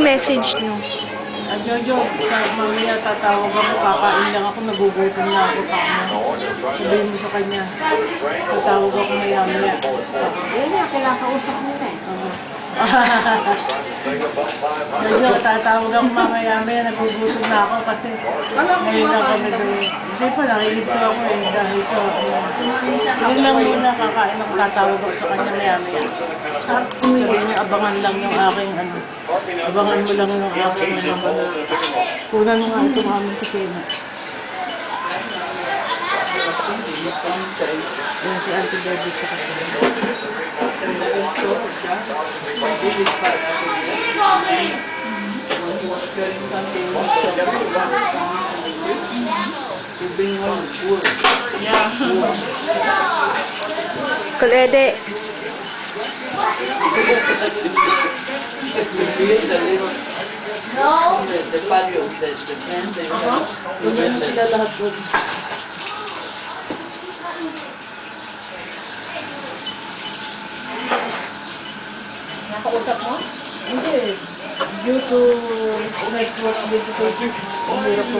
message nyo? Jojo, mamaya tatawag ako, kakain lang ako, nagugutom na ako pa mo. Sabihin mo sa kanya, tatawag ako maya-maya. Yun nga, kinakausap mo na eh. Jojo, tatawag ako mamaya-maya, nagugutom na ako kasi ngayon ako nag-uwi. Hindi pa, nakilito ako eh, dahil sa yun lang muna, kakain ako, tatawag ako sa kanya maya-maya. Sabihin niya, abangan lang yung aking abangan mo lang yung aking kunan mo nga itong aming kusina. Yan si Auntie Debbie sa kusina. Kulede. No? The patio, the fence, Ganyan na sila lahat doon. Nakausap mo? Hindi. Due to network difficulties, ang hirap ko.